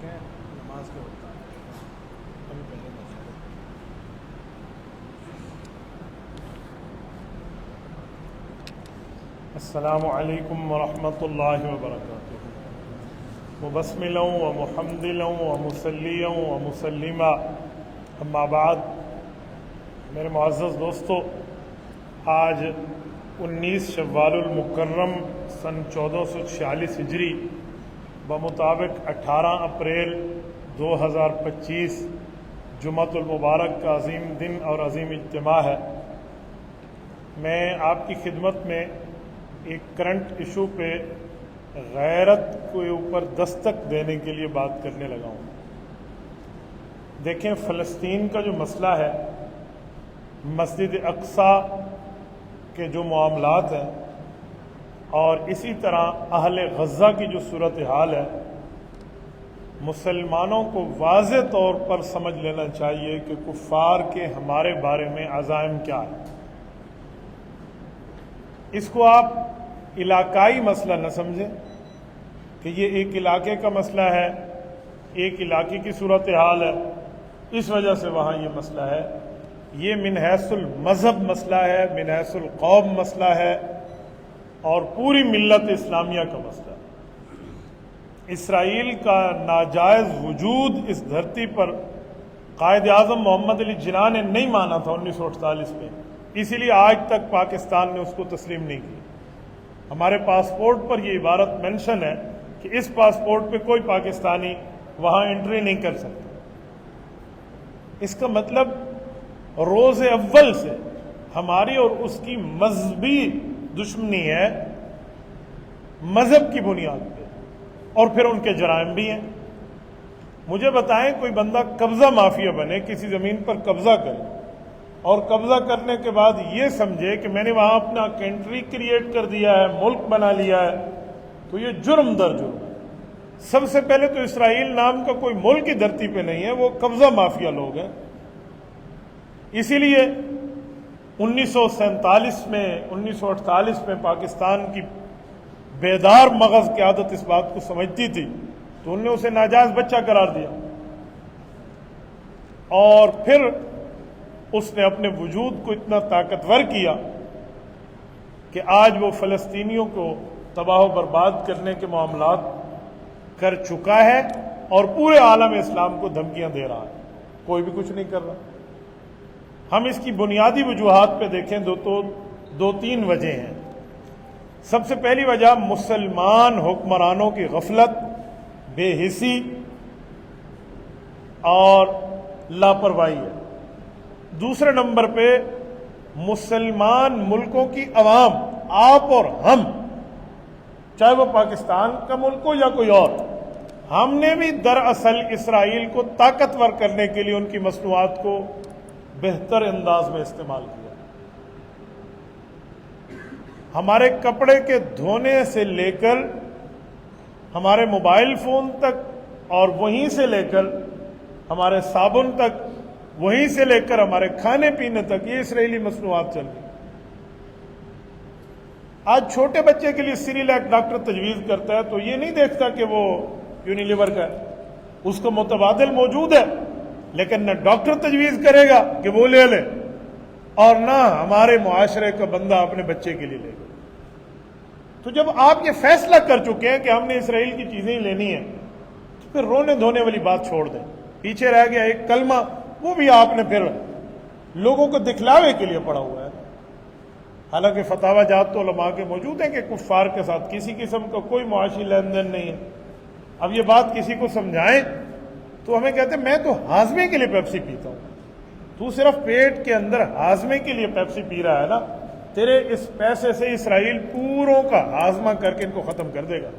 دیکھیں نماز کے وقت ابھی پہلے السلام علیکم ورحمۃ اللہ وبرکاتہ مبسملا ومحمدلا ومصلیا ومسلما اما بعد میرے معزز دوستو، آج 19 شوال المکرم سن 1446 ہجری بمطابق 18 اپریل 2025 جمعۃ المبارک کا عظیم دن اور عظیم اجتماع ہے۔ میں آپ کی خدمت میں ایک کرنٹ ایشو پہ غیرت کے اوپر دستک دینے کے لیے بات کرنے لگا ہوں۔ دیکھیں، فلسطین کا جو مسئلہ ہے، مسجد اقصی کے جو معاملات ہیں اور اسی طرح اہل غزہ کی جو صورتحال ہے، مسلمانوں کو واضح طور پر سمجھ لینا چاہیے کہ کفار کے ہمارے بارے میں عزائم کیا ہے۔ اس کو آپ علاقائی مسئلہ نہ سمجھیں کہ یہ ایک علاقے کا مسئلہ ہے، ایک علاقے کی صورتحال ہے، اس وجہ سے وہاں یہ مسئلہ ہے۔ یہ من حیث المذہب مسئلہ ہے، من حیث القوم مسئلہ ہے اور پوری ملت اسلامیہ کا مسئلہ ہے۔ اسرائیل کا ناجائز وجود اس دھرتی پر قائد اعظم محمد علی جناح نے نہیں مانا تھا 1948 میں، اسی لیے آج تک پاکستان نے اس کو تسلیم نہیں کی۔ ہمارے پاسپورٹ پر یہ عبارت مینشن ہے کہ اس پاسپورٹ پہ کوئی پاکستانی وہاں انٹری نہیں کر سکتا۔ اس کا مطلب روز اول سے ہماری اور اس کی مذہبی دشمنی ہے، مذہب کی بنیاد پہ، اور پھر ان کے جرائم بھی ہیں۔ مجھے بتائیں، کوئی بندہ قبضہ مافیا بنے، کسی زمین پر قبضہ کرے اور قبضہ کرنے کے بعد یہ سمجھے کہ میں نے وہاں اپنا کنٹری کریٹ کر دیا ہے، ملک بنا لیا ہے، تو یہ جرم در جرم ہے۔ سب سے پہلے تو اسرائیل نام کا کوئی ملک کی دھرتی پہ نہیں ہے، وہ قبضہ مافیا لوگ ہیں۔ اسی لیے 1947 میں 1948 میں پاکستان کی بیدار مغز قیادت اس بات کو سمجھتی تھی تو انہوں نے اسے ناجائز بچہ قرار دیا، اور پھر اس نے اپنے وجود کو اتنا طاقتور کیا کہ آج وہ فلسطینیوں کو تباہ و برباد کرنے کے معاملات کر چکا ہے اور پورے عالم اسلام کو دھمکیاں دے رہا ہے، کوئی بھی کچھ نہیں کر رہا۔ ہم اس کی بنیادی وجوہات پہ دیکھیں دو تین وجہ ہیں۔ سب سے پہلی وجہ مسلمان حکمرانوں کی غفلت، بے حسی اور لاپرواہی ہے۔ دوسرے نمبر پہ مسلمان ملکوں کی عوام، آپ اور ہم، چاہے وہ پاکستان کا ملک ہو یا کوئی اور، ہم نے بھی دراصل اسرائیل کو طاقتور کرنے کے لیے ان کی مصنوعات کو بہتر انداز میں استعمال کیا۔ ہمارے کپڑے کے دھونے سے لے کر ہمارے موبائل فون تک، اور وہیں سے لے کر ہمارے صابن تک، وہیں سے لے کر ہمارے کھانے پینے تک، یہ اسرائیلی مصنوعات چل رہی۔ آج چھوٹے بچے کے لیے سیریلیک ڈاکٹر تجویز کرتا ہے تو یہ نہیں دیکھتا کہ وہ یونیلیور کا ہے، اس کو متبادل موجود ہے، لیکن نہ ڈاکٹر تجویز کرے گا کہ وہ لے لے، اور نہ ہمارے معاشرے کا بندہ اپنے بچے کے لیے لے گا۔ تو جب آپ یہ فیصلہ کر چکے ہیں کہ ہم نے اسرائیل کی چیزیں ہی لینی ہیں، تو پھر رونے دھونے والی بات چھوڑ دیں۔ پیچھے رہ گیا ایک کلمہ، وہ بھی آپ نے پھر لوگوں کو دکھلاوے کے لیے پڑھا ہوا ہے۔ حالانکہ فتاوی جات تو علماء کے موجود ہیں کہ کفار کے ساتھ کسی قسم کا کوئی معاشی لین دین نہیں ہے۔ اب یہ بات کسی کو سمجھائیں تو ہمیں کہتے ہیں میں تو ہاضمے کے لیے پیپسی پیتا ہوں۔ تو صرف پیٹ کے اندر ہاضمے کے لیے پیپسی پی رہا ہے نا، تیرے اس پیسے سے اسرائیل پوروں کا ہاضمہ کر کے ان کو ختم کر دے گا۔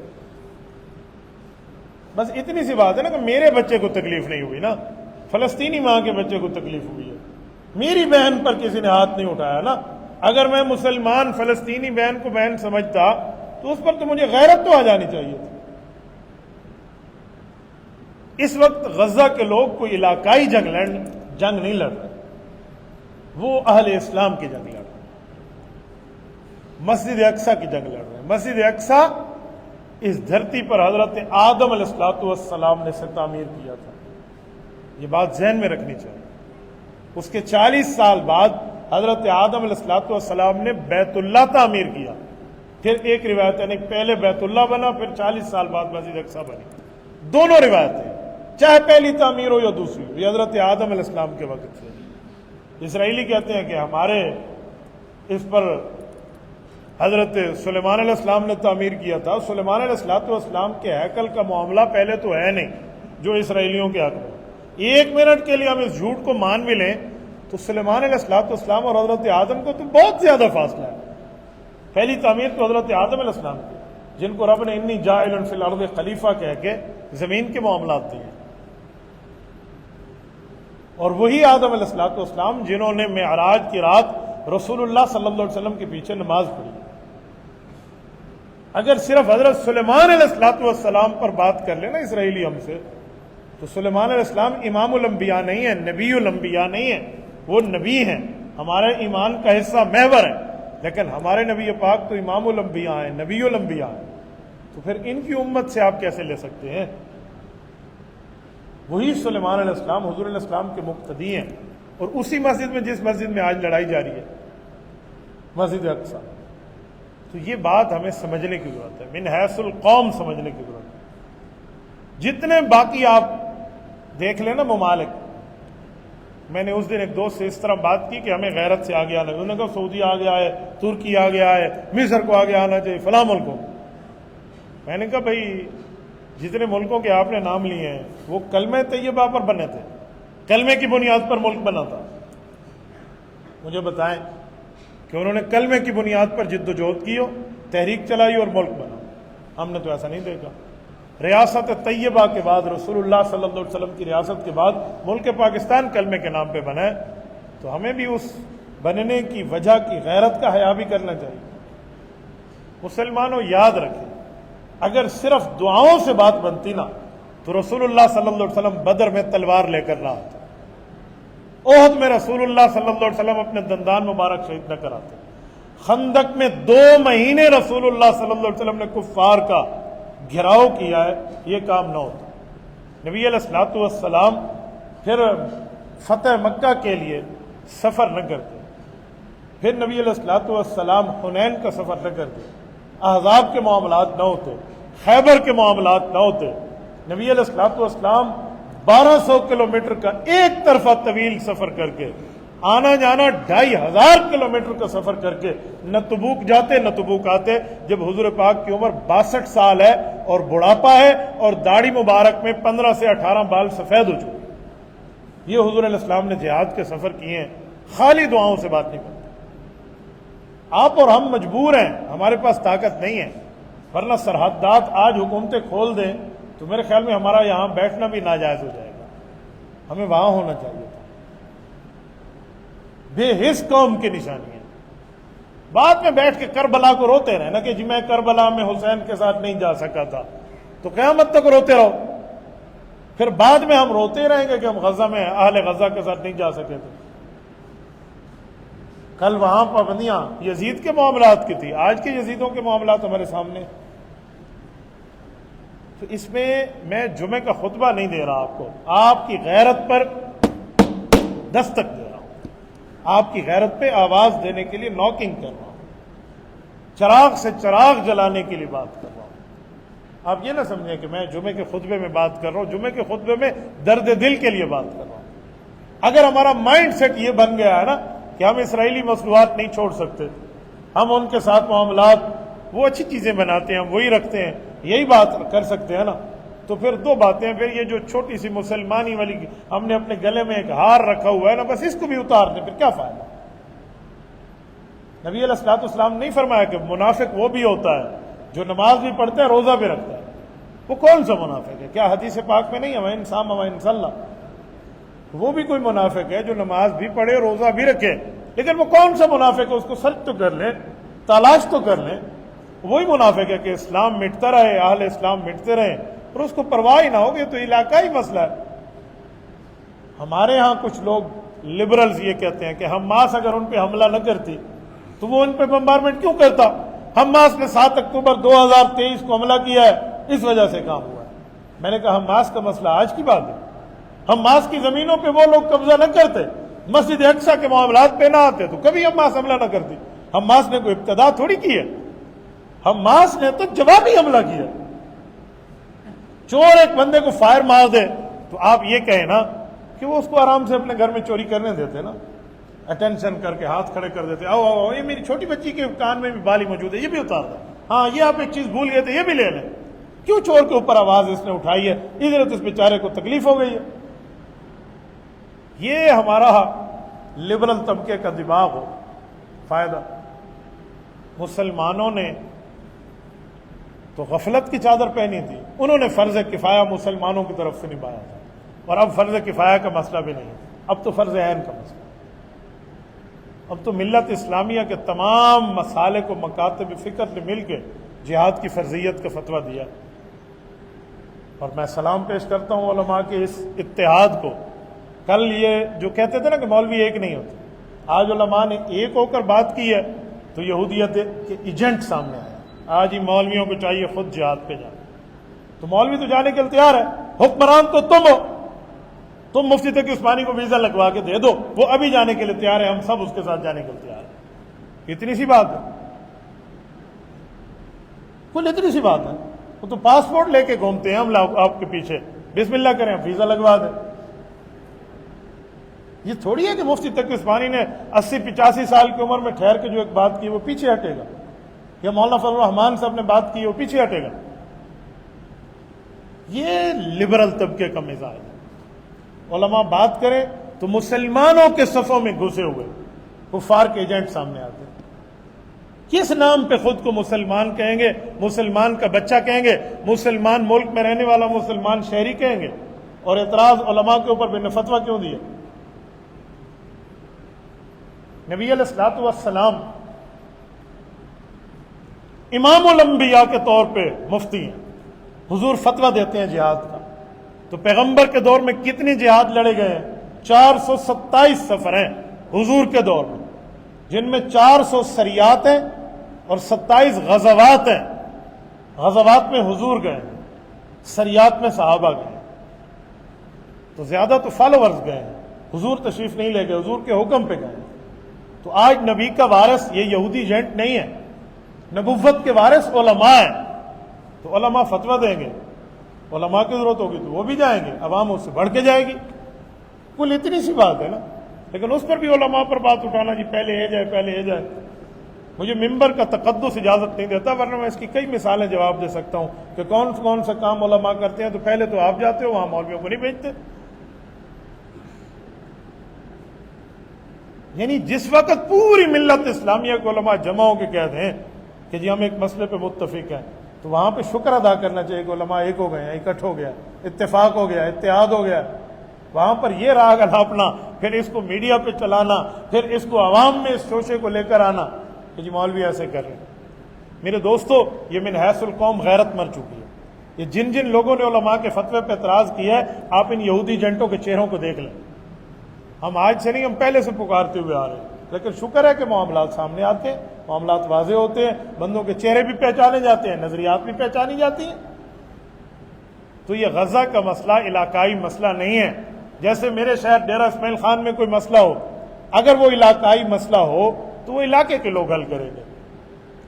بس اتنی سی بات ہے نا کہ میرے بچے کو تکلیف نہیں ہوئی نا، فلسطینی ماں کے بچے کو تکلیف ہوئی ہے، میری بہن پر کسی نے ہاتھ نہیں اٹھایا نا۔ اگر میں مسلمان فلسطینی بہن کو بہن سمجھتا تو اس پر تو مجھے غیرت تو آ جانی چاہیے تھی۔ اس وقت غزہ کے لوگ کوئی علاقائی جنگ نہیں لڑ رہے، وہ اہل اسلام کی جنگ لڑ رہے ہیں، مسجد اقصی کی جنگ لڑ رہے ہیں۔ مسجد اقصی اس دھرتی پر حضرت آدم علیہ السلام نے سے تعمیر کیا تھا. یہ بات ذہن میں رکھنی چاہیے. اس کے 40 سال بعد حضرت آدم علیہ السلام نے بیت اللہ تعمیر کیا. پھر ایک روایت یعنی پہلے بیت اللہ بنا، پھر 40 سال بعد مسجد اقصیٰ بنی. دونوں روایتیں، چاہے پہلی تعمیر ہو یا دوسری ہو، یہ حضرت آدم علیہ السلام کے وقت سے. اسرائیلی کہتے ہیں کہ ہمارے اس پر حضرت سلیمان علیہ السلام نے تعمیر کیا تھا. سلیمان علیہ السلام کے ہیکل کا معاملہ پہلے تو ہے نہیں جو اسرائیلیوں کے حق میں. 1 منٹ کے لیے ہم اس جھوٹ کو مان بھی لیں تو سلیمان علیہ السلام اور حضرت آدم کو تو بہت زیادہ فاصلہ ہے. پہلی تعمیر تو حضرت آدم علیہ السلام کی، جن کو رب نے انی جاعل فی الارض خلیفہ کہہ کے زمین کے معاملات دیے، اور وہی آدم علیہ السلام جنہوں نے معراج کی رات رسول اللہ صلی اللہ علیہ وسلم کے پیچھے نماز پڑھی. اگر صرف حضرت سلیمان علیہ السلام پر بات کر لینا اسرائیلی ہم سے، تو سلیمان علیہ السلام امام الانبیاء نہیں ہیں، نبی الانبیاء نہیں ہیں. وہ نبی ہیں، ہمارے ایمان کا حصہ محور ہیں، لیکن ہمارے نبی پاک تو امام الانبیاء ہیں، نبی الانبیاء ہیں. تو پھر ان کی امت سے آپ کیسے لے سکتے ہیں؟ وہی سلیمان علیہ السلام حضور علیہ السلام کے مقتدی ہیں، اور اسی مسجد میں جس مسجد میں آج لڑائی جاری ہے، مسجد اقصیٰ. تو یہ بات ہمیں سمجھنے کی ضرورت ہے، من حیث القوم سمجھنے کی ضرورت ہے. جتنے باقی آپ دیکھ لیں نا ممالک، میں نے اس دن ایک دوست سے اس طرح بات کی کہ ہمیں غیرت سے آگے آنا ہے. انہوں نے کہا سعودی آ گیا ہے، ترکی آ گیا ہے، مصر کو آگے آنا چاہیے، فلاں ملکوں. میں نے کہا بھائی جتنے ملکوں کے آپ نے نام لیے ہیں وہ کلمہ طیبہ پر بنے تھے، کلمے کی بنیاد پر ملک بنا تھا. مجھے بتائیں کہ انہوں نے کلمے کی بنیاد پر جد و جہد کی ہو، تحریک چلائی اور ملک بنا. ہم نے تو ایسا نہیں دیکھا. ریاست طیبہ کے بعد، رسول اللہ صلی اللہ علیہ وسلم کی ریاست کے بعد ملک پاکستان کلمے کے نام پہ بنا ہے. تو ہمیں بھی اس بننے کی وجہ کی غیرت کا حیا بھی کرنا چاہیے. مسلمانوں یاد رکھیں، اگر صرف دعاؤں سے بات بنتی نا تو رسول اللہ صلی اللہ علیہ وسلم بدر میں تلوار لے کر نہ آتے، احد میں رسول اللہ صلی اللہ علیہ وسلم اپنے دندان مبارک شہید نہ کراتے، خندق میں 2 مہینے رسول اللہ صلی اللہ علیہ وسلم نے کفار کا گھراؤ کیا ہے، یہ کام نہ ہوتا. نبی علیہ السلام پھر فتح مکہ کے لیے سفر نہ کرتے، پھر نبی علیہ السلام حنین کا سفر نہ کرتے، احزاب کے معاملات نہ ہوتے، خیبر کے معاملات نہ ہوتے. نبی علیہ السلام 1200 کلومیٹر کا ایک طرفہ طویل سفر کر کے، آنا جانا 2500 کلومیٹر کا سفر کر کے نہ تبوک جاتے نہ تبوک آتے، جب حضور پاک کی عمر 62 سال ہے اور بڑھاپا ہے اور داڑھی مبارک میں 15 سے 18 بال سفید ہو چکے. یہ حضور علیہ السلام نے جہاد کے سفر کیے ہیں، خالی دعاؤں سے بات نہیں کرتے. آپ اور ہم مجبور ہیں، ہمارے پاس طاقت نہیں ہے، ورنہ سرحدات آج حکومتیں کھول دیں تو میرے خیال میں ہمارا یہاں بیٹھنا بھی ناجائز ہو جائے گا. ہمیں وہاں ہونا چاہیے تھا. بے حس قوم کی نشانی ہے. بعد میں بیٹھ کے کربلا کو روتے رہے نا کہ جی میں کربلا میں حسین کے ساتھ نہیں جا سکا تھا، تو قیامت تک روتے رہو. پھر بعد میں ہم روتے رہیں گے کہ ہم غزہ میں اہل غزہ کے ساتھ نہیں جا سکے تھے. کل وہاں پابندیاں یزید کے معاملات کی تھی، آج کے یزیدوں کے معاملات ہمارے سامنے. تو اس میں میں جمعے کا خطبہ نہیں دے رہا آپ کو، آپ کی غیرت پر دستک دے رہا ہوں، آپ کی غیرت پہ آواز دینے کے لیے ناکنگ کر رہا ہوں، چراغ سے چراغ جلانے کے لیے بات کر رہا ہوں. آپ یہ نہ سمجھیں کہ میں جمعے کے خطبے میں بات کر رہا ہوں، جمعے کے خطبے میں درد دل کے لیے بات کر رہا ہوں. اگر ہمارا مائنڈ سیٹ یہ بن گیا ہے نا کہ ہم اسرائیلی مصنوعات نہیں چھوڑ سکتے، ہم ان کے ساتھ معاملات وہ اچھی چیزیں بناتے ہیں ہم وہی رکھتے ہیں، یہی بات کر سکتے ہیں نا، تو پھر 2 باتیں. پھر یہ جو چھوٹی سی مسلمانی والی ہم نے اپنے گلے میں ایک ہار رکھا ہوا ہے نا، بس اس کو بھی اتار دیں، پھر کیا فائدہ. نبی علیہ السلام نہیں فرمایا کہ منافق وہ بھی ہوتا ہے جو نماز بھی پڑھتا ہے روزہ بھی رکھتا ہے. وہ کون سا منافق ہے؟ کیا حدیث پاک میں نہیں ہے وَإِنْ صَامَ وَإِنْ صَلَّى؟ وہ بھی کوئی منافق ہے جو نماز بھی پڑھے روزہ بھی رکھے، لیکن وہ کون سا منافق ہے اس کو سرچ تو کر لیں، تلاش تو کر لیں. وہی منافق ہے کہ اسلام مٹتا رہے، اہل اسلام مٹتے رہے اور اس کو پرواہ ہی نہ ہوگی. تو علاقائی مسئلہ ہے. ہمارے ہاں کچھ لوگ لبرلز یہ کہتے ہیں کہ حماس اگر ان پہ حملہ نہ کرتی تو وہ ان پہ بمبارمنٹ کیوں کرتا. حماس نے 7 اکتوبر 2023 کو حملہ کیا ہے، اس وجہ سے کام ہوا ہے۔ میں نے کہا حماس کا مسئلہ آج کی بات ہے، حماس کی زمینوں پہ وہ لوگ قبضہ نہ کرتے، مسجد اقصی کے معاملات پہ نہ آتے تو کبھی حماس حملہ نہ کرتی۔ حماس نے کوئی ابتدا تھوڑی کی ہے، حماس نے تو جوابی حملہ کیا۔ چور ایک بندے کو فائر مار دے تو آپ یہ کہیں نا کہ وہ اس کو آرام سے اپنے گھر میں چوری کرنے دیتے نا، اٹینشن کر کے ہاتھ کھڑے کر دیتے، آؤ آؤ یہ میری چھوٹی بچی کے کان میں بھی بالی موجود ہے، یہ بھی اتار دیں، ہاں یہ آپ ایک چیز بھول گئے تھے یہ بھی لے لیں۔ کیوں چور کے اوپر آواز اس نے اٹھائی ہے؟ ادھر تو اس بیچارے کو تکلیف ہو گئی ہے۔ یہ ہمارا لبرل طبقے کا دماغ ہو فائدہ۔ مسلمانوں نے تو غفلت کی چادر پہنی تھی، انہوں نے فرض کفایہ مسلمانوں کی طرف سے نبھایا تھا، اور اب فرض کفایہ کا مسئلہ بھی نہیں، اب تو فرض عین کا مسئلہ۔ اب تو ملت اسلامیہ کے تمام مسالک و مکاتب فکر نے مل کے جہاد کی فرضیت کا فتویٰ دیا، اور میں سلام پیش کرتا ہوں علماء کے اس اتحاد کو۔ کل یہ جو کہتے تھے نا کہ مولوی ایک نہیں ہوتے، آج علماء نے ایک ہو کر بات کی ہے تو یہودیت کے ایجنٹ سامنے آیا۔ آج ہی مولویوں کو چاہیے خود جہاد پہ جائیں، تو مولوی تو جانے کے لیے تیار ہے، حکمران تو تم ہو، تم مفتی تقی عثمانی کو ویزا لگوا کے دے دو، وہ ابھی جانے کے لیے تیار ہے، ہم سب اس کے ساتھ جانے کے لیے تیار ہیں۔ اتنی سی بات ہے، کل اتنی سی بات ہے۔ وہ تو پاسپورٹ لے کے گھومتے ہیں ہم آپ کے پیچھے، بسم اللہ کریں ویزا لگوا دیں۔ یہ تھوڑی ہے کہ مفتی تقی عثمانی نے 80-85 سال کی عمر میں ٹھہر کے جو ایک بات کی وہ پیچھے ہٹے گا، یا مولانا فضل الرحمان صاحب نے بات کی وہ پیچھے ہٹے گا۔ یہ لبرل طبقے کا مزاج ہے۔ علماء بات کریں تو مسلمانوں کے صفوں میں گھسے ہوئے کفار کے ایجنٹ سامنے آتے ہیں۔ کس نام پہ خود کو مسلمان کہیں گے؟ مسلمان کا بچہ کہیں گے، مسلمان ملک میں رہنے والا مسلمان شہری کہیں گے، اور اعتراض علماء کے اوپر بن فتویٰ کیوں دیا؟ نبی علیہ الصلوۃ والسلام امام الانبیاء کے طور پہ مفتی ہیں، حضور فتویٰ دیتے ہیں جہاد کا، تو پیغمبر کے دور میں کتنی جہاد لڑے گئے ہیں؟ 427 سفر ہیں حضور کے دور میں، جن میں 400 سریات ہیں اور 27 غزوات ہیں۔ غزوات میں حضور گئے ہیں، سریات میں صحابہ گئے ہیں، تو زیادہ تو فالوورز گئے ہیں، حضور تشریف نہیں لے گئے، حضور کے حکم پہ گئے ہیں۔ تو آج نبی کا وارث یہ یہودی ایجنٹ نہیں ہے، نبوت کے وارث علماء ہیں، تو علماء فتویٰ دیں گے، علماء کی ضرورت ہوگی تو وہ بھی جائیں گے، عوام اس سے بڑھ کے جائے گی۔ کل اتنی سی بات ہے نا، لیکن اس پر بھی علماء پر بات اٹھانا جی پہلے یہ جائے پہلے یہ جائے۔ مجھے ممبر کا تقدس اجازت نہیں دیتا، ورنہ میں اس کی کئی مثالیں جواب دے سکتا ہوں کہ کون کون سے کام علماء کرتے ہیں، تو پہلے تو آپ جاتے ہو، وہاں مولویوں کو نہیں بھیجتے۔ یعنی جس وقت پوری ملت اسلامیہ کے علماء جمع ہو کے کہتے ہیں کہ جی ہم ایک مسئلے پہ متفق ہیں، تو وہاں پہ شکر ادا کرنا چاہیے کہ علماء ایک ہو گئے ہیں، اکٹھ ہو گیا، اتفاق ہو گیا، اتحاد ہو گیا۔ وہاں پر یہ راگ الاپنا، پھر اس کو میڈیا پہ چلانا، پھر اس کو عوام میں اس شوشے کو لے کر آنا کہ جی مولوی ایسے کر رہے ہیں۔ میرے دوستو، یہ من حیث القوم غیرت مر چکی ہے۔ یہ جن جن لوگوں نے علماء کے فتوے پہ اعتراض کیا ہے، آپ ان یہودی ایجنٹوں کے چہروں کو دیکھ لیں۔ ہم آج سے نہیں، ہم پہلے سے پکارتے ہوئے آ رہے ہیں، لیکن شکر ہے کہ معاملات سامنے آتے ہیں، معاملات واضح ہوتے ہیں، بندوں کے چہرے بھی پہچانے جاتے ہیں، نظریات بھی پہچانی جاتی ہیں۔ تو یہ غزہ کا مسئلہ علاقائی مسئلہ نہیں ہے۔ جیسے میرے شہر ڈیرہ اسماعیل خان میں کوئی مسئلہ ہو، اگر وہ علاقائی مسئلہ ہو تو وہ علاقے کے لوگ حل کریں گے،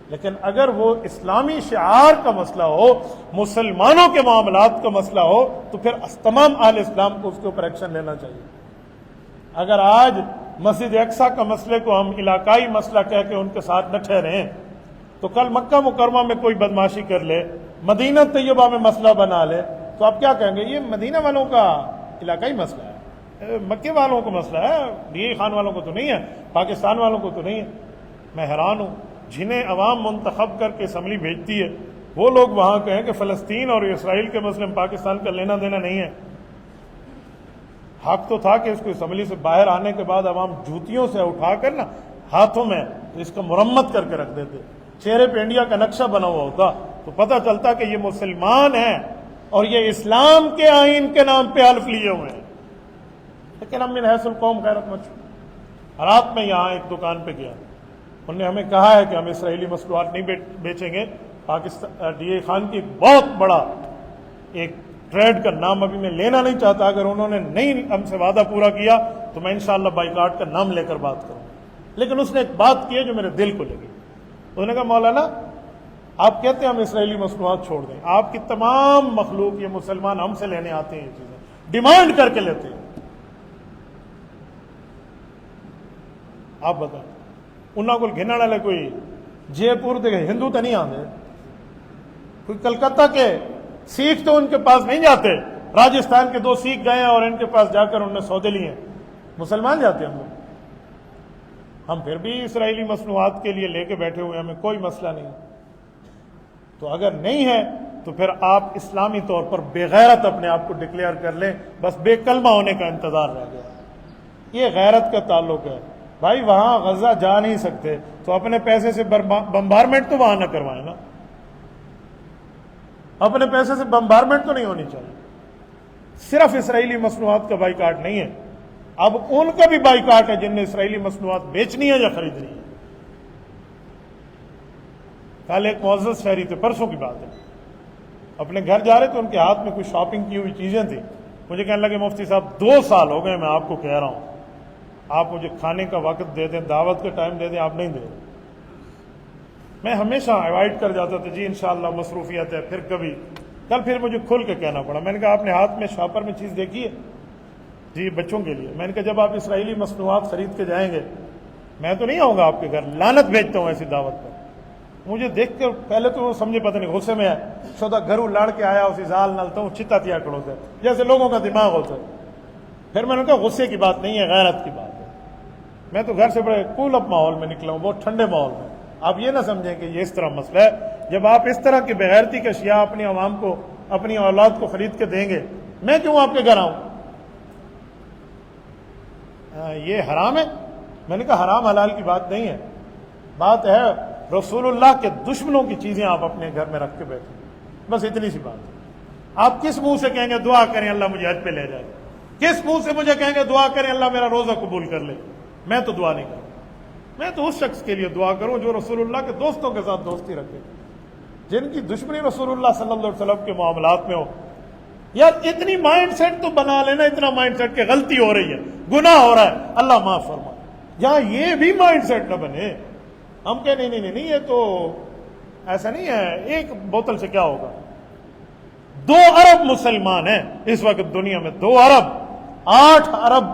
لیکن اگر وہ اسلامی شعار کا مسئلہ ہو، مسلمانوں کے معاملات کا مسئلہ ہو، تو پھر تمام اہل اسلام کو اس کے اوپر ایکشن لینا چاہیے۔ اگر آج مسجد اقصی کا مسئلے کو ہم علاقائی مسئلہ کہہ کے ان کے ساتھ نہ ٹھہریں، تو کل مکہ مکرمہ میں کوئی بدماشی کر لے، مدینہ طیبہ میں مسئلہ بنا لے، تو آپ کیا کہیں گے؟ یہ مدینہ والوں کا علاقائی مسئلہ ہے، مکے والوں کا مسئلہ ہے، ڈی خان والوں کو تو نہیں ہے، پاکستان والوں کو تو نہیں ہے۔ میں حیران ہوں، جنہیں عوام منتخب کر کے اسمبلی بھیجتی ہے، وہ لوگ وہاں کہیں کہ فلسطین اور اسرائیل کے مسئلے میں پاکستان کا لینا دینا نہیں ہے۔ حق تو تھا کہ اس کو اسمبلی سے باہر آنے کے بعد عوام جوتیوں سے اٹھا کر نا ہاتھوں میں اس کا مرمت کر کے رکھ دیتے، چہرے پہ انڈیا کا نقشہ بنا ہوا ہوتا تو پتہ چلتا کہ یہ مسلمان ہیں اور یہ اسلام کے آئین کے نام پہ حلف لیے ہوئے ہیں۔ لیکن ہم من حیث القوم غیرت مند۔ رات میں یہاں ایک دکان پہ گیا، انہوں نے ہمیں کہا ہے کہ ہم اسرائیلی مصنوعات نہیں بیچیں گے. پاکستان ڈی اے خان کی بہت بڑا ایک ٹریڈ کا نام ابھی میں لینا نہیں چاہتا، اگر انہوں نے نہیں ہم سے وعدہ پورا کیا تو میں انشاءاللہ بائیکاٹ کا نام لے کر بات کروں. لیکن اس نے ایک بات کی ہے جو میرے دل کو لگی. انہوں نے کہا مولانا آپ کہتے ہیں ہم اسرائیلی مصنوعات چھوڑ دیں، آپ کی تمام مخلوق یہ مسلمان ہم سے لینے آتے ہیں، یہ چیزیں ڈیمانڈ کر کے لیتے ہیں. آپ بتائیں انہوں کو گھننے والے کوئی جے پور دے ہندو تو نہیں آتے، کوئی کلکتہ کے سکھ تو ان کے پاس نہیں جاتے، راجستھان کے 2 سکھ گئے اور ان کے پاس جا کر انہوں نے سودے لیے. مسلمان جاتے ہیں ہم پھر بھی اسرائیلی مصنوعات کے لیے لے کے بیٹھے ہوئے ہیں، ہمیں کوئی مسئلہ نہیں. تو اگر نہیں ہے تو پھر آپ اسلامی طور پر بے غیرت اپنے آپ کو ڈکلیئر کر لیں، بس بے کلمہ ہونے کا انتظار رہ گیا. یہ غیرت کا تعلق ہے بھائی. وہاں غزہ جا نہیں سکتے تو اپنے پیسے سے بمبارمنٹ تو وہاں نہ کروائیں نا، اپنے پیسے سے بمبارمنٹ تو نہیں ہونی چاہیے. صرف اسرائیلی مصنوعات کا بائیکاٹ نہیں ہے، اب ان کا بھی بائیکاٹ ہے جن نے اسرائیلی مصنوعات بیچنی ہے یا خریدنی ہے. کل ایک معزز شہری تھے، پرسوں کی بات ہے، اپنے گھر جا رہے تو ان کے ہاتھ میں کچھ شاپنگ کی ہوئی چیزیں تھیں. مجھے کہنے لگے مفتی صاحب 2 سال ہو گئے میں آپ کو کہہ رہا ہوں آپ مجھے کھانے کا وقت دے دیں، دعوت کا ٹائم دے دیں، آپ نہیں دے رہے. میں ہمیشہ ایوائڈ کر جاتا تھا، جی انشاءاللہ مصروفیت ہے پھر کبھی. کل پھر مجھے کھل کے کہنا پڑا. میں نے کہا آپ نے ہاتھ میں شاپر میں چیز دیکھی ہے؟ جی بچوں کے لیے. میں نے کہا جب آپ اسرائیلی مصنوعات خرید کے جائیں گے میں تو نہیں آؤں گا آپ کے گھر، لعنت بھیجتا ہوں ایسی دعوت پر. مجھے دیکھ کر پہلے تو وہ سمجھے پتہ نہیں غصے میں ہے شودا گھروں لڑ کے آیا اسی زال نلتا ہوں چتا تیا کھڑو سے جیسے لوگوں کا دماغ ہوتا ہے. پھر میں نے کہا غصے کی بات نہیں ہے، غیرت کی بات ہے. میں تو گھر سے بڑے کول اپ ماحول میں نکلا ہوں، بہت ٹھنڈے ماحول میں. آپ یہ نہ سمجھیں کہ یہ اس طرح مسئلہ ہے. جب آپ اس طرح کی بغیرتی کے اشیاء اپنی عوام کو، اپنی اولاد کو خرید کے دیں گے، میں کیوں آپ کے گھر آؤں؟ یہ حرام ہے. میں نے کہا حرام حلال کی بات نہیں ہے، بات ہے رسول اللہ کے دشمنوں کی چیزیں آپ اپنے گھر میں رکھ کے بیٹھیں. بس اتنی سی بات ہے. آپ کس منہ سے کہیں گے دعا کریں اللہ مجھے حج پہ لے جائے؟ کس منہ سے مجھے کہیں گے دعا کریں اللہ میرا روزہ قبول کر لے؟ میں تو دعا نہیں کروں. میں تو اس شخص کے لیے دعا کروں جو رسول اللہ کے دوستوں کے ساتھ دوستی رکھے، جن کی دشمنی رسول اللہ صلی اللہ علیہ وسلم کے معاملات میں ہو. یار اتنی مائنڈ سیٹ تو بنا لینا، اتنا مائنڈ سیٹ کہ غلطی ہو رہی ہے، گناہ ہو رہا ہے، اللہ معاف فرما. یہاں یہ بھی مائنڈ سیٹ نہ بنے ہم کہ نہیں یہ تو ایسا نہیں ہے، ایک بوتل سے کیا ہوگا. 2 ارب مسلمان ہیں اس وقت دنیا میں، 2 ارب، 8 ارب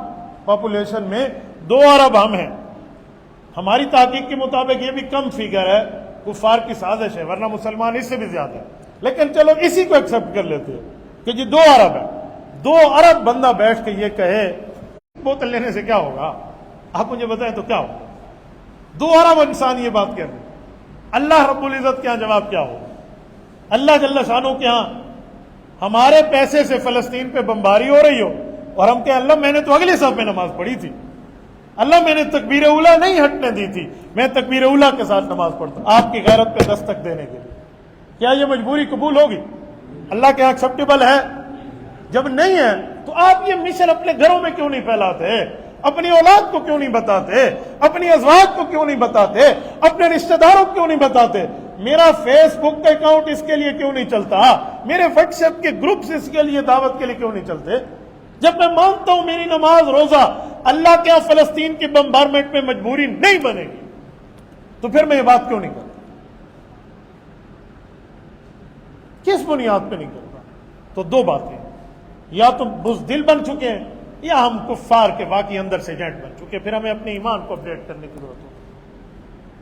پاپولیشن میں 2 ارب ہم ہیں. ہماری تحقیق کے مطابق یہ بھی کم فگر ہے، کفار کی سازش ہے، ورنہ مسلمان اس سے بھی زیادہ ہے. لیکن چلو اسی کو ایکسپٹ کر لیتے ہیں کہ جی 2 ارب ہے. 2 ارب بندہ بیٹھ کے یہ کہے بوتل لینے سے کیا ہوگا، آپ مجھے بتائیں تو کیا ہوگا؟ 2 ارب انسان یہ بات کہہ رہے ہیں. اللہ رب العزت کے ہاں جواب کیا ہوگا؟ اللہ جل شانہ کے ہاں ہمارے پیسے سے فلسطین پہ بمباری ہو رہی ہو اور ہم کہیں اللہ میں نے تو اگلے صف میں نماز پڑھی تھی، اللہ میں نے تکبیر اولا نہیں ہٹنے دی تھی، میں تکبیر اولا کے ساتھ نماز پڑھتا ہوں آپ کی غیرت پہ دستک دینے کے لیے. کیا یہ مجبوری قبول ہوگی؟ اللہ کے ایکسیپٹیبل ہے؟ جب نہیں ہے تو آپ یہ مشن اپنے گھروں میں کیوں نہیں پھیلاتے؟ اپنی اولاد کو کیوں نہیں بتاتے؟ اپنی ازواج کو کیوں نہیں بتاتے؟ اپنے رشتہ داروں کو کیوں نہیں بتاتے؟ میرا فیس بک کا اکاؤنٹ اس کے لیے کیوں نہیں چلتا؟ میرے واٹس ایپ کے گروپس اس کے لیے دعوت کے لیے کیوں نہیں چلتے؟ جب میں مانتا ہوں میری نماز روزہ اللہ کے فلسطین کی بمبارمنٹ میں مجبوری نہیں بنے گی تو پھر میں یہ بات کیوں نہیں کرتا؟ کس بنیاد پہ نہیں کرتا؟ تو 2 باتیں، یا تم بزدل بن چکے ہیں یا ہم کفار کے واقعی اندر سے ایجنٹ بن چکے، پھر ہمیں اپنے ایمان کو اپڈیٹ کرنے کی ضرورت ہوتی.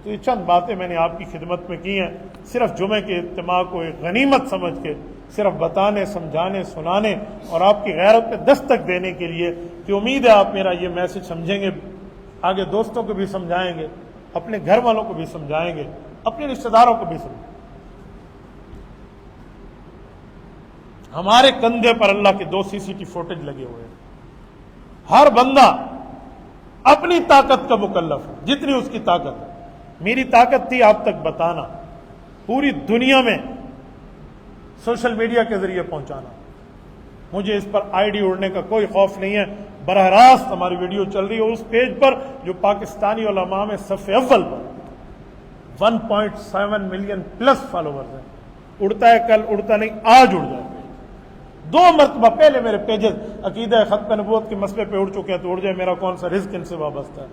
تو یہ چند باتیں میں نے آپ کی خدمت میں کی ہیں، صرف جمعے کے اجتماع کو ایک غنیمت سمجھ کے صرف بتانے، سمجھانے، سنانے اور آپ کی غیرت پہ دستک دینے کے لیے کہ امید ہے آپ میرا یہ میسج سمجھیں گے، آگے دوستوں کو بھی سمجھائیں گے، اپنے گھر والوں کو بھی سمجھائیں گے، اپنے رشتہ داروں کو بھی سمجھائیں گے. ہمارے کندھے پر اللہ کے 2 CCTV فوٹیج لگے ہوئے ہیں. ہر بندہ اپنی طاقت کا مکلف ہے، جتنی اس کی طاقت ہے. میری طاقت تھی آپ تک بتانا، پوری دنیا میں سوشل میڈیا کے ذریعے پہنچانا. مجھے اس پر ID اڑنے کا کوئی خوف نہیں ہے. براہ راست ہماری ویڈیو چل رہی ہے اس پیج پر جو پاکستانی علماء میں صف اول پر 1.7 ملین پلس فالوورز ہیں. اڑتا ہے کل، اڑتا نہیں، آج اڑ جائے. 2 مرتبہ پہلے میرے پیجز عقیدہ ختم نبوت کے مسئلے پہ اڑ چکے ہیں، تو اڑ جائے، میرا کون سا رزق ان سے وابستہ ہے.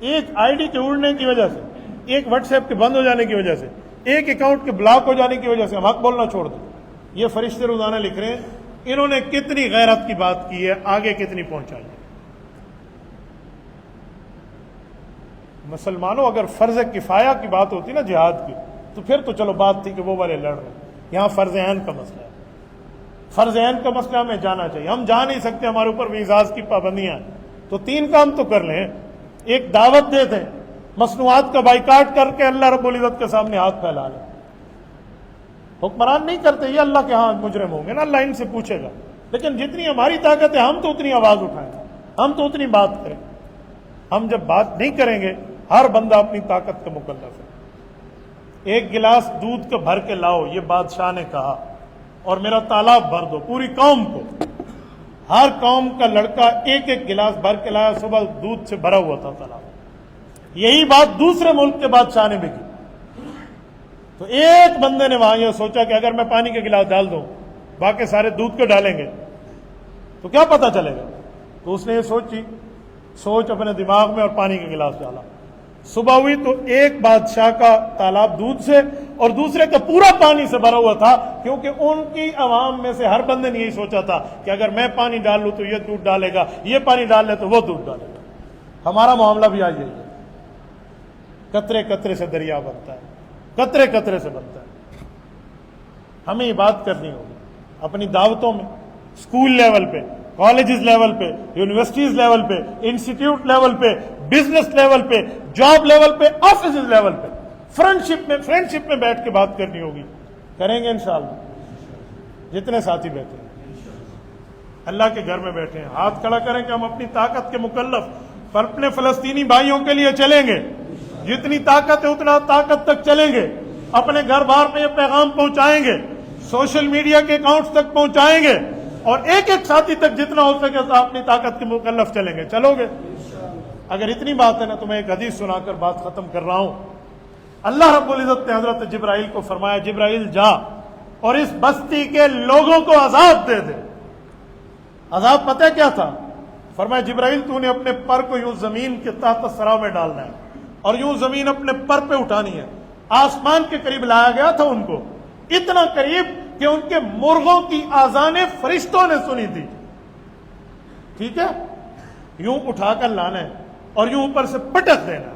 ایک آئی ڈی کے اڑنے کی وجہ سے، ایک واٹس ایپ کے بند ہو جانے کی وجہ سے، ایک اکاؤنٹ کے بلاک ہو جانے کی وجہ سے ہم حق بولنا چھوڑ دیں. یہ فرشتے روزانہ لکھ رہے ہیں انہوں نے کتنی غیرت کی بات کی ہے، آگے کتنی پہنچائی ہے. مسلمانوں اگر فرض کفایہ کی بات ہوتی نا جہاد کی، تو پھر تو چلو بات تھی کہ وہ والے لڑ رہے ہیں. یہاں فرض عین کا مسئلہ ہے. فرض عین کا مسئلہ ہمیں جانا چاہیے. ہم جا نہیں سکتے، ہمارے اوپر ویزاز کی پابندیاں ہیں. تو 3 کام تو کر لیں. ایک دعوت دے دیں، مصنوعات کا بائیکاٹ کر کے اللہ رب العزت کے سامنے ہاتھ پھیلا لیں. حکمران نہیں کرتے، یہ اللہ کے ہاں مجرم ہوں گے نا، اللہ ان سے پوچھے گا. لیکن جتنی ہماری طاقت ہے ہم تو اتنی آواز اٹھائیں، ہم تو اتنی بات کریں. ہم جب بات نہیں کریں گے، ہر بندہ اپنی طاقت کا مکلف ہے. 1 گلاس دودھ کا بھر کے لاؤ، یہ بادشاہ نے کہا، اور میرا تالاب بھر دو پوری قوم کو. ہر قوم کا لڑکا 1 گلاس بھر کے لایا، صبح دودھ سے بھرا ہوا تھا تالاب. یہی بات دوسرے ملک کے بادشاہ نے بھی کی. تو ایک بندے نے وہاں یہ سوچا کہ اگر میں پانی کا گلاس ڈال دوں، باقی سارے دودھ کو ڈالیں گے تو کیا پتہ چلے گا. تو اس نے یہ سوچ اپنے دماغ میں، اور پانی کا گلاس ڈالا. صبح ہوئی تو ایک بادشاہ کا تالاب دودھ سے اور دوسرے کا پورا پانی سے بھرا ہوا تھا، کیونکہ ان کی عوام میں سے ہر بندے نے یہی سوچا تھا کہ اگر میں پانی ڈال لوں تو یہ دودھ ڈالے گا، یہ پانی ڈال لے تو وہ دودھ ڈالے گا. ہمارا معاملہ بھی آج یہی ہے. قطرے قطرے سے دریا بنتا ہے، قطرے قطرے سے بنتا ہے. ہمیں یہ بات کرنی ہوگی اپنی دعوتوں میں، اسکول لیول پہ، کالجز لیول پہ، یونیورسٹیز لیول پہ، انسٹیٹیوٹ لیول پہ، بزنس لیول پہ، جاب لیول پہ، آفیسز لیول پہ، فرینڈشپ میں بیٹھ کے بات کرنی ہوگی. کریں گے انشاءاللہ. جتنے ساتھی بیٹھے ہیں اللہ کے گھر میں بیٹھے ہیں، ہاتھ کھڑا کریں کہ ہم اپنی طاقت کے مکلف پر اپنے فلسطینی بھائیوں کے لیے چلیں گے. جتنی طاقت ہے اتنا طاقت تک چلیں گے. اپنے گھر بار پہ یہ پیغام پہنچائیں گے، سوشل میڈیا کے اکاؤنٹس تک پہنچائیں گے، اور ایک ساتھی تک جتنا ہو سکے تو اپنی طاقت کے مکلف چلیں گے. چلو گے؟ اگر اتنی بات ہے نا تو میں ایک حدیث سنا کر بات ختم کر رہا ہوں. اللہ رب العزت نے حضرت جبرائیل کو فرمایا، جبرائیل جا اور اس بستی کے لوگوں کو عذاب دے دے. عذاب پتہ کیا تھا؟ فرمایا جبرائیل تو نے اپنے پر کو یوں زمین کے تحت سرا میں ڈالنا ہے، اور یوں زمین اپنے پر پہ اٹھانی ہے. آسمان کے قریب لایا گیا تھا ان کو، اتنا قریب کہ ان کے مرغوں کی آذانیں فرشتوں نے سنی تھی. ٹھیک ہے؟ یوں اٹھا کر لانا ہے اور یوں اوپر سے پٹک دینا.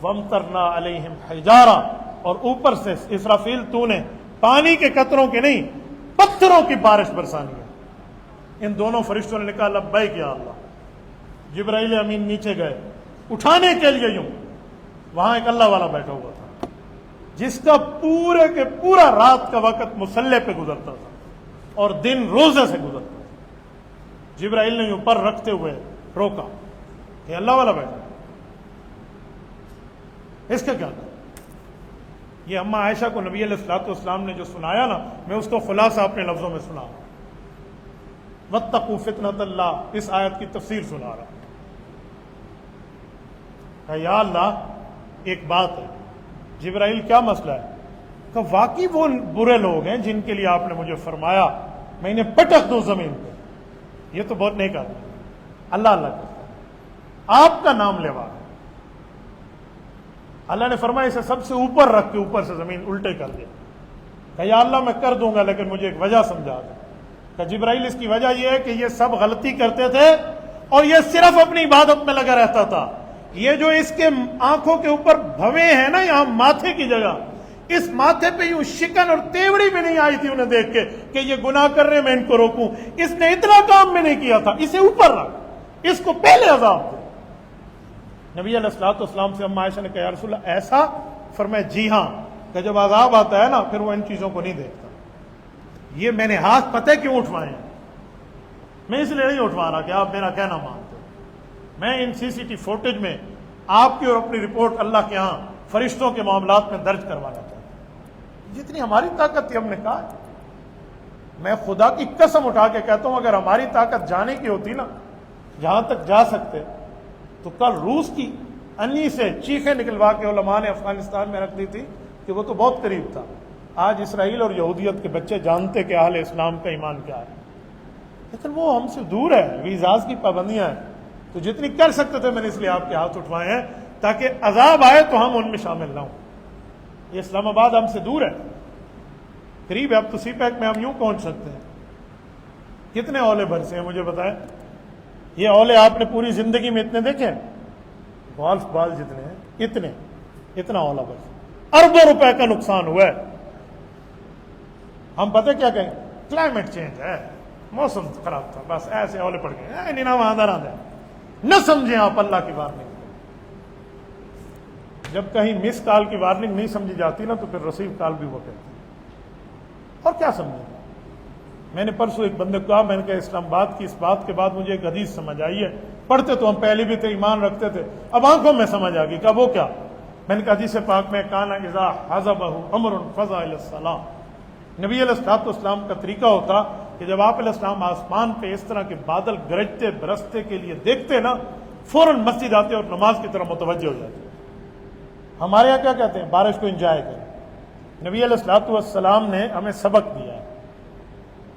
وَامْطَرْنَا عَلَيْهِمْ حِجَارَةً، اور اوپر سے اسرافیل تو نے پانی کے قطروں کے نہیں، پتھروں کی بارش برسانی ہے. ان دونوں فرشتوں نے کہا لبیک یا اللہ. جبرائیل امین نیچے گئے اٹھانے کے لیے. یوں وہاں ایک اللہ والا بیٹھا ہوا تھا جس کا پورے کے پورا رات کا وقت مصلے پہ گزرتا تھا اور دن روزے سے گزرتا تھا. جبرائیل نے یوں پر رکھتے ہوئے روکا کہ اللہ والا بیٹھا، اس کا کیا تھا؟ یہ اما عائشہ کو نبی علیہ الصلوۃ والسلام نے جو سنایا نا، میں اس کو خلاصہ اپنے لفظوں میں سنا. وَاتَّقُوا فِتْنَةَ اللَّهِ، اس آیت کی تفسیر سنا رہا. کہ یا اللہ ایک بات ہے. جبرائیل کیا مسئلہ ہے؟ کہ واقعی وہ برے لوگ ہیں جن کے لیے آپ نے مجھے فرمایا میں انہیں پٹک دوں زمین پہ. یہ تو بہت نیک آدمی ہے، اللہ اللہ کرتا ہے، آپ کا نام لیوا. اللہ نے فرمایا اسے سب سے اوپر رکھ کے اوپر سے زمین الٹے کر دیا. کہ یا اللہ میں کر دوں گا لیکن مجھے ایک وجہ سمجھا دے. کہ جبرائیل اس کی وجہ یہ ہے کہ یہ سب غلطی کرتے تھے اور یہ صرف اپنی عبادت میں لگا رہتا تھا. یہ جو اس کے آنکھوں کے اوپر بھویں ہیں نا، یہاں ماتھے کی جگہ، اس ماتھے پہ یوں شکن اور تیوڑی بھی نہیں آئی تھی انہیں دیکھ کے کہ یہ گناہ کر رہے میں ان کو روکوں. اس نے اتنا کام میں نہیں کیا تھا. اسے اوپر رکھ، اس کو پہلے عذاب دے. نبی علیہ الصلوۃ والسلام سے اما عائشہ نے کہا یا رسول اللہ ایسا؟ فرمایا جی ہاں، کہ جب عذاب آتا ہے نا پھر وہ ان چیزوں کو نہیں دیکھتا. یہ میں نے ہاتھ پتہ کیوں اٹھوائے ہیں؟ میں اس لیے نہیں اٹھوا رہا کہ آپ میرا کہنا مانتے. میں ان CCTV فوٹیج میں آپ کی اور اپنی رپورٹ اللہ کے ہاں فرشتوں کے معاملات میں درج کروانا چاہتا ہوں. جتنی ہماری طاقت تھی ہم نے کہا. میں خدا کی قسم اٹھا کے کہتا ہوں اگر ہماری طاقت جانے کی ہوتی نا جہاں تک جا سکتے تو کل روس کی انہی سے چیخیں نکلوا کے علماء نے افغانستان میں رکھ دی تھی کہ وہ تو بہت قریب تھا. آج اسرائیل اور یہودیت کے بچے جانتے کہ اہل اسلام کا ایمان کیا ہے، لیکن وہ ہم سے دور ہے، ویزاز کی پابندیاں ہیں. تو جتنی کر سکتے تھے میں نے اس لیے آپ کے ہاتھ اٹھوائے ہیں تاکہ عذاب آئے تو ہم ان میں شامل نہ ہوں. یہ اسلام آباد ہم سے دور ہے، قریب ہے. اب تو سی پیک میں ہم یوں پہنچ سکتے ہیں. کتنے اولے برسے ہیں مجھے بتائیں؟ یہ اولے آپ نے پوری زندگی میں اتنے دیکھے ہیں؟ گولف بال جتنے ہیں اتنا اولا برس، اربوں روپے کا نقصان ہوا ہے. ہم پتہ کیا کہیں؟ کلائمیٹ چینج ہے، موسم خراب تھا، بس ایسے اولے پڑ گئے. نہیں نہ وہاں آدھا نہ سمجھیں آپ اللہ کی وارننگ. جب کہیں مس کال کی وارننگ نہیں سمجھی جاتی نا تو پھر ریسیو کال بھی وہ کہتے ہیں. اور کیا سمجھیں؟ میں نے پرسوں ایک بندے کو کہا، میں نے کہا اسلام آباد کی اس بات کے بعد مجھے ایک حدیث سمجھ آئی ہے، پڑھتے تو ہم پہلے بھی تھے، ایمان رکھتے تھے، اب آنکھوں میں سمجھ آ گئی. کہا وہ کیا؟ میں نے کہا حدیث پاک میں کانا اذا حزبہ امر فزع الی الصلاۃ. نبی علیہ الصلوۃ والسلام کا طریقہ ہوتا کہ جب آپ علیہ السلام آسمان پہ اس طرح کے بادل گرجتے برستے کے لیے دیکھتے نا، فوراً مسجد آتے اور نماز کی طرف متوجہ ہو جاتے. ہمارے یہاں کیا کہتے ہیں؟ بارش کو انجوائے کریں. نبی علیہ الصلوۃ والسلام نے ہمیں سبق دیا ہے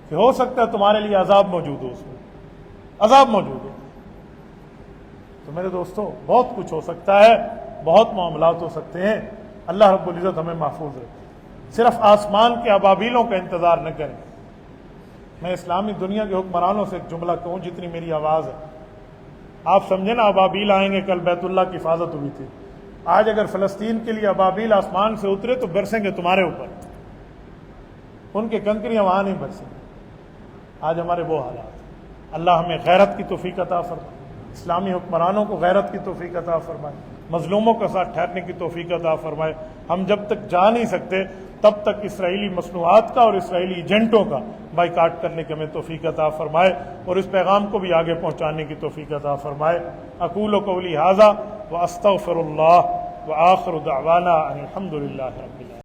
کہ ہو سکتا ہے تمہارے لیے عذاب موجود ہو، اس میں عذاب موجود ہو. تو میرے دوستو بہت کچھ ہو سکتا ہے، بہت معاملات ہو سکتے ہیں. اللہ رب العزت ہمیں محفوظ رکھے. صرف آسمان کے ابابیلوں کا انتظار نہ کریں. میں اسلامی دنیا کے حکمرانوں سے ایک جملہ کہوں جتنی میری آواز ہے. آپ سمجھیں نا، ابابیل آئیں گے. کل بیت اللہ کی حفاظت ہوئی تھی. آج اگر فلسطین کے لیے ابابیل آسمان سے اترے تو برسیں گے تمہارے اوپر، ان کے کنکریاں وہاں نہیں برسیں گے. آج ہمارے وہ حالات. اللہ ہمیں غیرت کی توفیق عطا فرمائے، اسلامی حکمرانوں کو غیرت کی توفیق عطا فرمائے، مظلوموں کے ساتھ ٹھہرنے کی توفیق عطا فرمائے. ہم جب تک جا نہیں سکتے تب تک اسرائیلی مصنوعات کا اور اسرائیلی ایجنٹوں کا بائیکاٹ کرنے کی ہمیں توفیق عطا فرمائے اور اس پیغام کو بھی آگے پہنچانے کی توفیق عطا فرمائے. اقول قولی ھذا واستغفر اللہ وآخر دعوانا ان الحمد للہ رب العالمین.